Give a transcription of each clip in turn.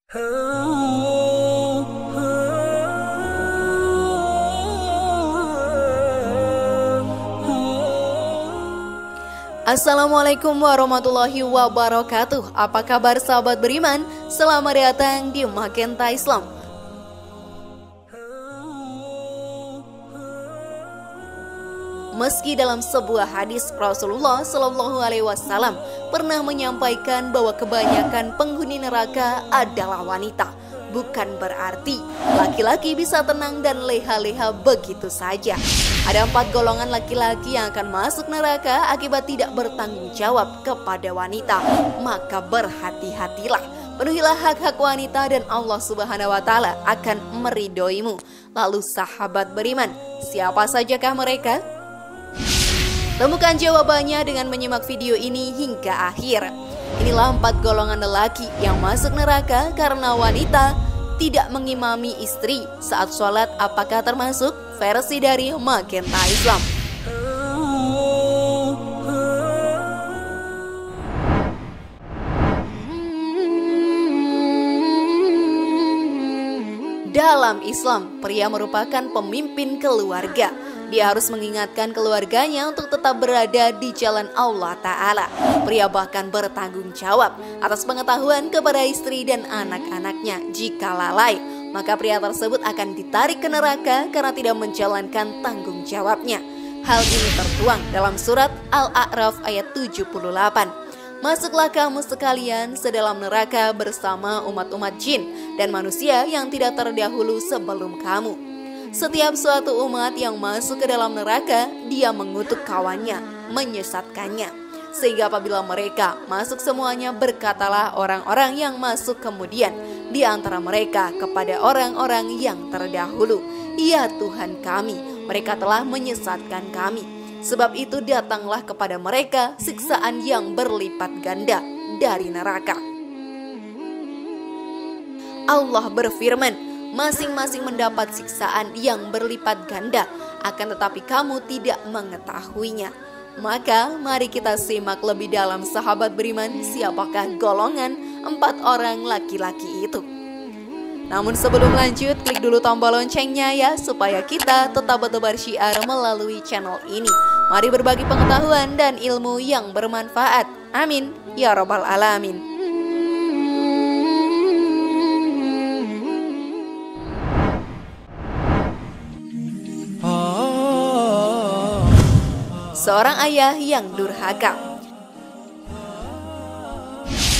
Assalamualaikum warahmatullahi wabarakatuh. Apa kabar sahabat beriman? Selamat datang di Magenta Islam. Meski dalam sebuah hadis Rasulullah Shallallahu Alaihi Wasallam pernah menyampaikan bahwa kebanyakan penghuni neraka adalah wanita, bukan berarti laki-laki bisa tenang dan leha-leha begitu saja. Ada 4 golongan laki-laki yang akan masuk neraka akibat tidak bertanggung jawab kepada wanita. Maka berhati-hatilah, penuhilah hak-hak wanita dan Allah Subhanahu wa Ta'ala akan meridhoimu. Lalu sahabat beriman, siapa sajakah mereka? Temukan jawabannya dengan menyimak video ini hingga akhir. Inilah 4 golongan lelaki yang masuk neraka karena wanita tidak mengimami istri saat sholat. Apakah termasuk? Versi dari Magenta Islam. Dalam Islam, pria merupakan pemimpin keluarga. Dia harus mengingatkan keluarganya untuk tetap berada di jalan Allah Ta'ala. Pria bahkan bertanggung jawab atas pengetahuan kepada istri dan anak-anaknya. Jika lalai, maka pria tersebut akan ditarik ke neraka karena tidak menjalankan tanggung jawabnya. Hal ini tertuang dalam surat Al-A'raf ayat 78. Masuklah kamu sekalian sedalam neraka bersama umat-umat jin dan manusia yang tidak terdahulu sebelum kamu. Setiap suatu umat yang masuk ke dalam neraka, dia mengutuk kawannya, menyesatkannya. Sehingga apabila mereka masuk semuanya, berkatalah orang-orang yang masuk kemudian di antara mereka kepada orang-orang yang terdahulu, ya Tuhan kami, mereka telah menyesatkan kami. Sebab itu datanglah kepada mereka siksaan yang berlipat ganda dari neraka. Allah berfirman, masing-masing mendapat siksaan yang berlipat ganda, akan tetapi kamu tidak mengetahuinya. Maka mari kita simak lebih dalam sahabat beriman, siapakah golongan 4 orang laki-laki itu. Namun sebelum lanjut, klik dulu tombol loncengnya ya, supaya kita tetap bertebar syiar melalui channel ini. Mari berbagi pengetahuan dan ilmu yang bermanfaat. Amin ya rabbal alamin. Seorang ayah yang durhaka.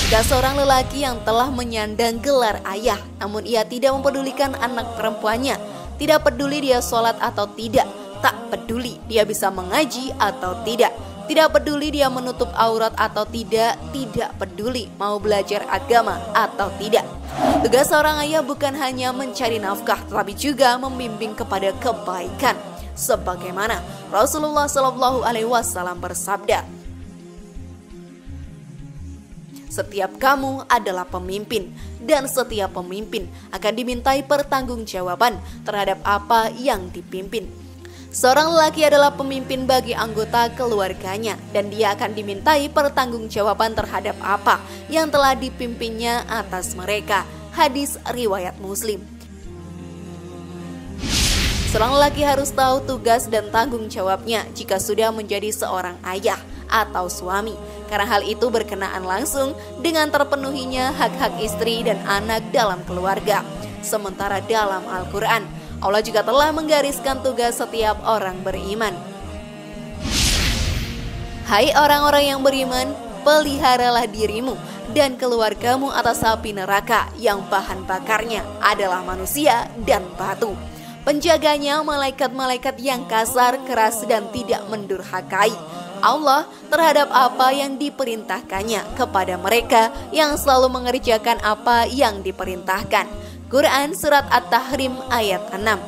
Jika seorang lelaki yang telah menyandang gelar ayah, namun ia tidak mempedulikan anak perempuannya, tidak peduli dia sholat atau tidak, tak peduli dia bisa mengaji atau tidak, tidak peduli dia menutup aurat atau tidak, tidak peduli mau belajar agama atau tidak. Tugas seorang ayah bukan hanya mencari nafkah, tetapi juga membimbing kepada kebaikan. Sebagaimana Rasulullah Shallallahu Alaihi Wasallam bersabda, setiap kamu adalah pemimpin, dan setiap pemimpin akan dimintai pertanggungjawaban terhadap apa yang dipimpin. Seorang lelaki adalah pemimpin bagi anggota keluarganya, dan dia akan dimintai pertanggungjawaban terhadap apa yang telah dipimpinnya atas mereka. Hadis riwayat Muslim. Seorang lelaki harus tahu tugas dan tanggung jawabnya jika sudah menjadi seorang ayah atau suami, karena hal itu berkenaan langsung dengan terpenuhinya hak-hak istri dan anak dalam keluarga. Sementara dalam Al-Quran, Allah juga telah menggariskan tugas setiap orang beriman. Hai orang-orang yang beriman, peliharalah dirimu dan keluargamu atas api neraka yang bahan bakarnya adalah manusia dan batu. Penjaganya malaikat-malaikat yang kasar, keras, dan tidak mendurhakai Allah terhadap apa yang diperintahkannya kepada mereka yang selalu mengerjakan apa yang diperintahkan. Quran Surat At-Tahrim ayat 6.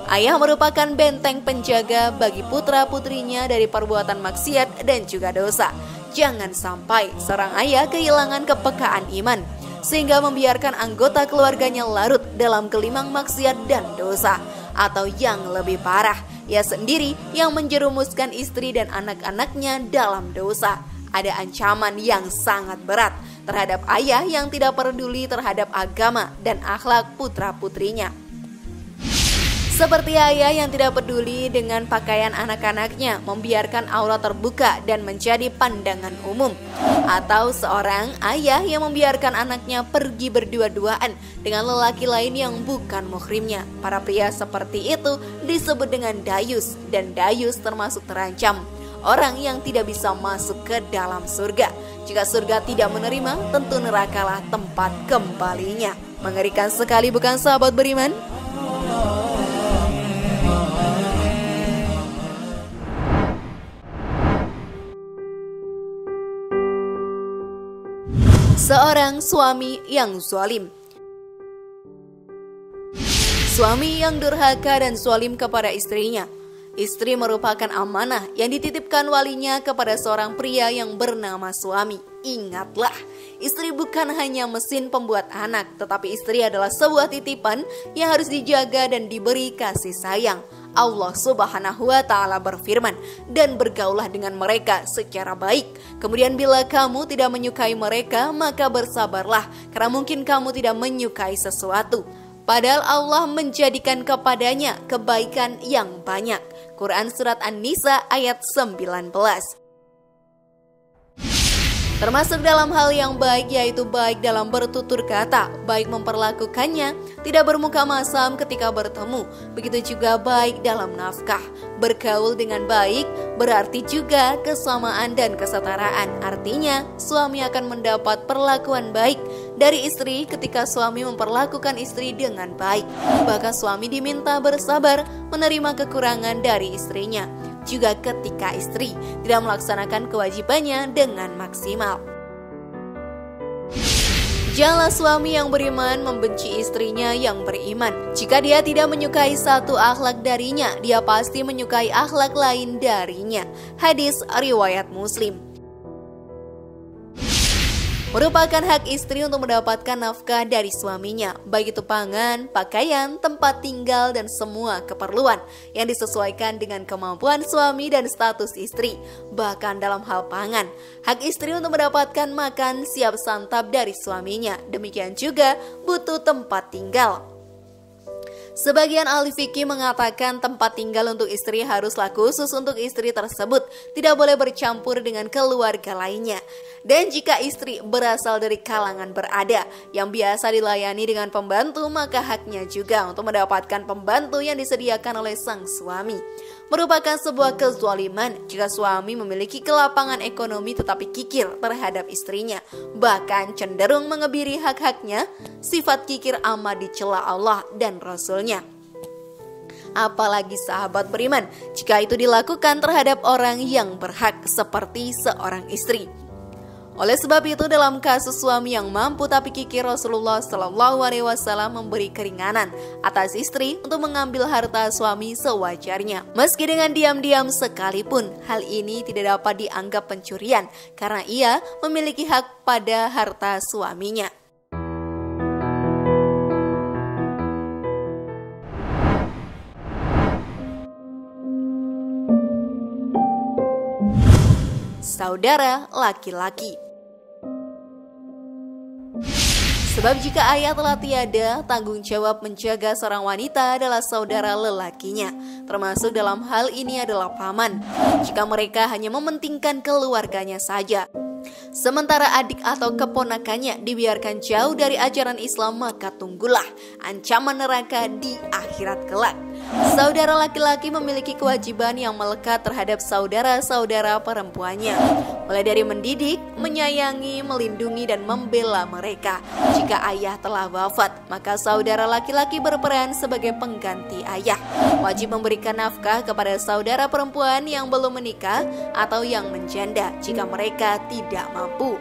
Ayah merupakan benteng penjaga bagi putra-putrinya dari perbuatan maksiat dan juga dosa. Jangan sampai seorang ayah kehilangan kepekaan iman, sehingga membiarkan anggota keluarganya larut dalam gelimang maksiat dan dosa. Atau yang lebih parah, ia sendiri yang menjerumuskan istri dan anak-anaknya dalam dosa. Ada ancaman yang sangat berat terhadap ayah yang tidak peduli terhadap agama dan akhlak putra-putrinya. Seperti ayah yang tidak peduli dengan pakaian anak-anaknya, membiarkan aurat terbuka dan menjadi pandangan umum. Atau seorang ayah yang membiarkan anaknya pergi berdua-duaan dengan lelaki lain yang bukan muhrimnya. Para pria seperti itu disebut dengan dayus, dan dayus termasuk terancam orang yang tidak bisa masuk ke dalam surga. Jika surga tidak menerima, tentu nerakalah tempat kembalinya. Mengerikan sekali, bukan sahabat beriman? Seorang suami yang zalim. Suami yang durhaka dan zalim kepada istrinya. Istri merupakan amanah yang dititipkan walinya kepada seorang pria yang bernama suami. Ingatlah, istri bukan hanya mesin pembuat anak, tetapi istri adalah sebuah titipan yang harus dijaga dan diberi kasih sayang. Allah Subhanahu wa Ta'ala berfirman, dan bergaulah dengan mereka secara baik. Kemudian bila kamu tidak menyukai mereka, maka bersabarlah, karena mungkin kamu tidak menyukai sesuatu, padahal Allah menjadikan kepadanya kebaikan yang banyak. Quran Surat An-Nisa ayat 19. Termasuk dalam hal yang baik, yaitu baik dalam bertutur kata, baik memperlakukannya, tidak bermuka masam ketika bertemu. Begitu juga baik dalam nafkah. Bergaul dengan baik berarti juga kesamaan dan kesetaraan. Artinya, suami akan mendapat perlakuan baik dari istri ketika suami memperlakukan istri dengan baik. Bahkan suami diminta bersabar menerima kekurangan dari istrinya, juga ketika istri tidak melaksanakan kewajibannya dengan maksimal. Janganlah suami yang beriman membenci istrinya yang beriman. Jika dia tidak menyukai satu akhlak darinya, dia pasti menyukai akhlak lain darinya. Hadis riwayat Muslim. Merupakan hak istri untuk mendapatkan nafkah dari suaminya, baik itu pangan, pakaian, tempat tinggal, dan semua keperluan yang disesuaikan dengan kemampuan suami dan status istri. Bahkan dalam hal pangan, hak istri untuk mendapatkan makan siap santap dari suaminya. Demikian juga butuh tempat tinggal. Sebagian ahli fikih mengatakan tempat tinggal untuk istri haruslah khusus untuk istri tersebut, tidak boleh bercampur dengan keluarga lainnya. Dan jika istri berasal dari kalangan berada yang biasa dilayani dengan pembantu, maka haknya juga untuk mendapatkan pembantu yang disediakan oleh sang suami. Merupakan sebuah kezaliman jika suami memiliki kelapangan ekonomi tetapi kikir terhadap istrinya, bahkan cenderung mengebiri hak-haknya. Sifat kikir amat dicela Allah dan Rasulnya. Apalagi sahabat beriman jika itu dilakukan terhadap orang yang berhak seperti seorang istri. Oleh sebab itu, dalam kasus suami yang mampu tapi kikir, Rasulullah SAW memberi keringanan atas istri untuk mengambil harta suami sewajarnya, meski dengan diam-diam sekalipun. Hal ini tidak dapat dianggap pencurian karena ia memiliki hak pada harta suaminya. Saudara laki-laki. Sebab jika ayah telah tiada, tanggung jawab menjaga seorang wanita adalah saudara lelakinya. Termasuk dalam hal ini adalah paman, jika mereka hanya mementingkan keluarganya saja. Sementara adik atau keponakannya dibiarkan jauh dari ajaran Islam, maka tunggulah ancaman neraka di akhirat kelak. Saudara laki-laki memiliki kewajiban yang melekat terhadap saudara-saudara perempuannya, mulai dari mendidik, menyayangi, melindungi, dan membela mereka. Jika ayah telah wafat, maka saudara laki-laki berperan sebagai pengganti ayah. Wajib memberikan nafkah kepada saudara perempuan yang belum menikah atau yang menjanda jika mereka tidak mampu.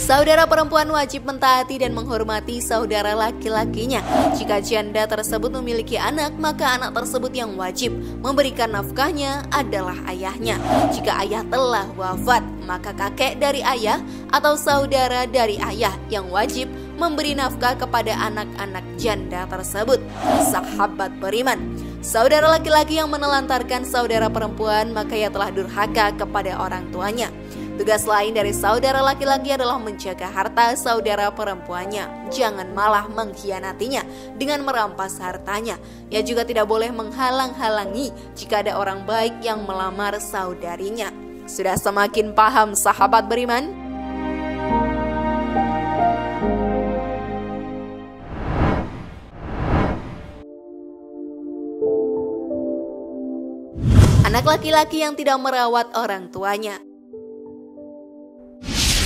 Saudara perempuan wajib mentaati dan menghormati saudara laki-lakinya. Jika janda tersebut memiliki anak, maka anak tersebut yang wajib memberikan nafkahnya adalah ayahnya. Jika ayah telah wafat, maka kakek dari ayah atau saudara dari ayah yang wajib memberi nafkah kepada anak-anak janda tersebut. Sahabat beriman, saudara laki-laki yang menelantarkan saudara perempuan, maka ia telah durhaka kepada orang tuanya. Tugas lain dari saudara laki-laki adalah menjaga harta saudara perempuannya. Jangan malah mengkhianatinya dengan merampas hartanya. Ia juga tidak boleh menghalang-halangi jika ada orang baik yang melamar saudarinya. Sudah semakin paham sahabat beriman? Anak laki-laki yang tidak merawat orang tuanya.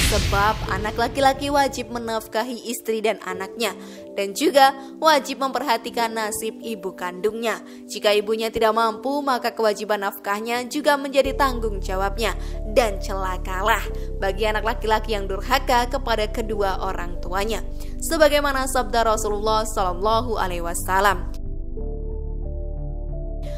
Sebab anak laki-laki wajib menafkahi istri dan anaknya, dan juga wajib memperhatikan nasib ibu kandungnya. Jika ibunya tidak mampu, maka kewajiban nafkahnya juga menjadi tanggung jawabnya. Dan celakalah bagi anak laki-laki yang durhaka kepada kedua orang tuanya. Sebagaimana sabda Rasulullah SAW.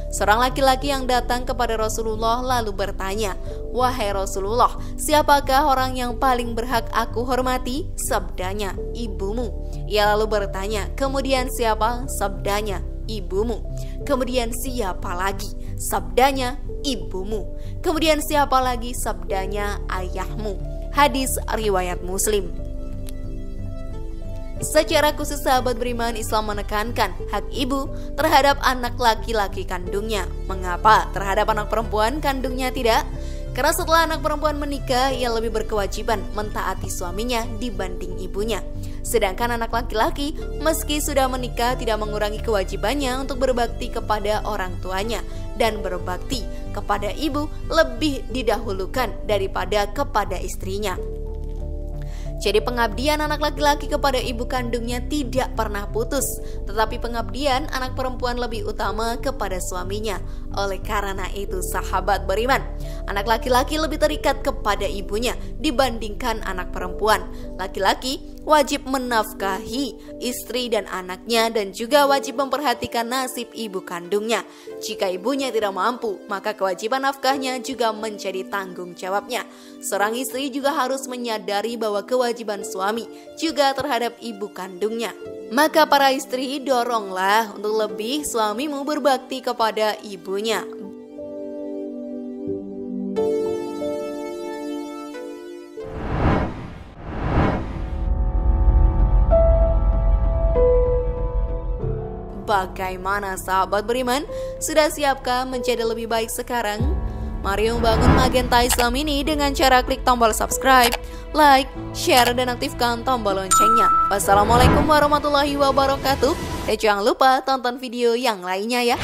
Seorang laki-laki yang datang kepada Rasulullah lalu bertanya, "Wahai Rasulullah, siapakah orang yang paling berhak aku hormati?" Sabdanya, "Ibumu." Ia lalu bertanya, "Kemudian siapa?" Sabdanya, "Ibumu." "Kemudian siapa lagi?" Sabdanya, "Ibumu." "Kemudian siapa lagi?" Sabdanya, "Ayahmu." Hadis riwayat Muslim. Secara khusus sahabat beriman, Islam menekankan hak ibu terhadap anak laki-laki kandungnya. Mengapa terhadap anak perempuan kandungnya tidak? Karena setelah anak perempuan menikah, ia lebih berkewajiban mentaati suaminya dibanding ibunya. Sedangkan anak laki-laki meski sudah menikah tidak mengurangi kewajibannya untuk berbakti kepada orang tuanya, dan berbakti kepada ibu lebih didahulukan daripada kepada istrinya. Jadi pengabdian anak laki-laki kepada ibu kandungnya tidak pernah putus, tetapi pengabdian anak perempuan lebih utama kepada suaminya. Oleh karena itu sahabat beriman, anak laki-laki lebih terikat kepada ibunya dibandingkan anak perempuan. Laki-laki wajib menafkahi istri dan anaknya, dan juga wajib memperhatikan nasib ibu kandungnya. Jika ibunya tidak mampu, maka kewajiban nafkahnya juga menjadi tanggung jawabnya. Seorang istri juga harus menyadari bahwa kewajiban suami juga terhadap ibu kandungnya. Maka para istri, doronglah untuk lebih suamimu berbakti kepada ibunya. Bagaimana sahabat beriman? Sudah siapkah menjadi lebih baik sekarang? Mari membangun Magenta Islam ini dengan cara klik tombol subscribe, like, share, dan aktifkan tombol loncengnya. Wassalamualaikum warahmatullahi wabarakatuh. Dan jangan lupa tonton video yang lainnya ya.